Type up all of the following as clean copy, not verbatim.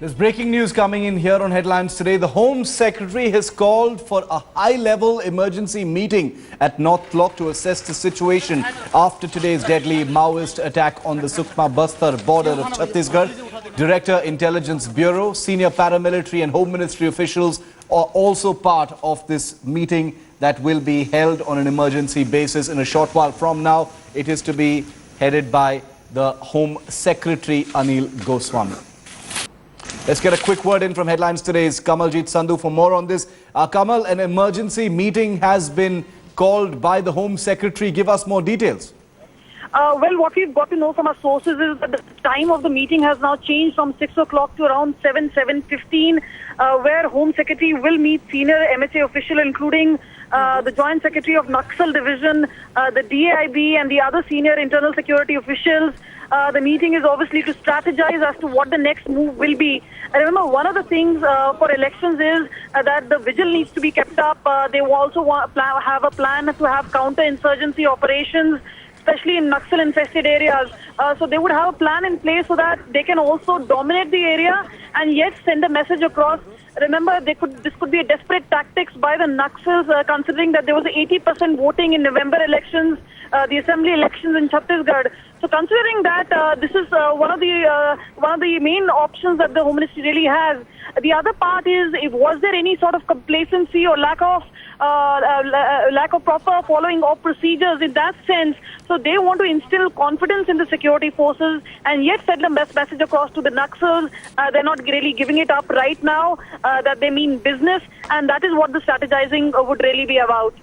There's breaking news coming in here on Headlines today. The Home Secretary has called for a high-level emergency meeting at North Block to assess the situation after today's deadly Maoist attack on the Sukma-Bastar border of Chhattisgarh. Director Intelligence Bureau, senior paramilitary and Home Ministry officials are also part of this meeting that will be held on an emergency basis in a short while from now. It is to be headed by the Home Secretary Anil Goswami. Let's get a quick word in from Headlines Today's Kamaljeet Sandhu for more on this. Kamal, an emergency meeting has been called by the Home Secretary. Give us more details. Well, what we've got to know from our sources is that the time of the meeting has now changed from 6 o'clock to around 7:15, where Home Secretary will meet senior MHA official, including the Joint Secretary of Naxal Division, the DAIB and the other senior internal security officials. The meeting is obviously to strategize as to what the next move will be. Remember, one of the things for elections is that the vigil needs to be kept up. They will also have a plan to have counter-insurgency operations, especially in Naxal-infested areas. So they would have a plan in place so that they can also dominate the area and yet send a message across. Remember, this could be a desperate tactics by the Naxals, considering that there was 80% voting in November elections, the assembly elections in Chhattisgarh. So considering that this is one of the main options that the Home Ministry really has. The other part is, was there any sort of complacency or lack of proper following of procedures in that sense? So they want to instill confidence in the security forces and yet send a message across to the Naxals. They're not really giving it up right now, that they mean business, and that is what the strategizing would really be about.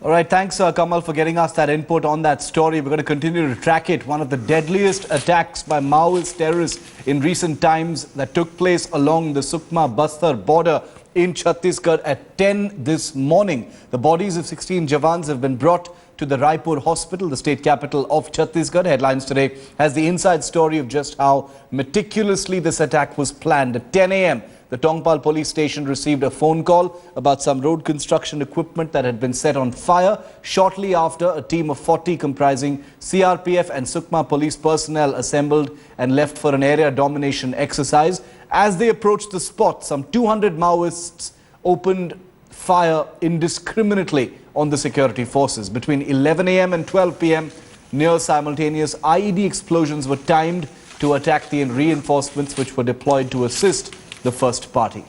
All right, thanks Kamal for getting us that input on that story. We're going to continue to track it. One of the deadliest attacks by Maoist terrorists in recent times that took place along the Sukma-Bastar border in Chhattisgarh at 10 this morning. The bodies of 16 jawans have been brought to the Raipur hospital, the state capital of Chhattisgarh. Headlines Today has the inside story of just how meticulously this attack was planned. At 10 a.m., the Tongpal police station received a phone call about some road construction equipment that had been set on fire. Shortly after, a team of 40 comprising CRPF and Sukma police personnel assembled and left for an area domination exercise. As they approached the spot, some 200 Maoists opened fire indiscriminately on the security forces. Between 11 a.m. and 12 p.m., near simultaneous IED explosions were timed to attack the reinforcements which were deployed to assist the first party.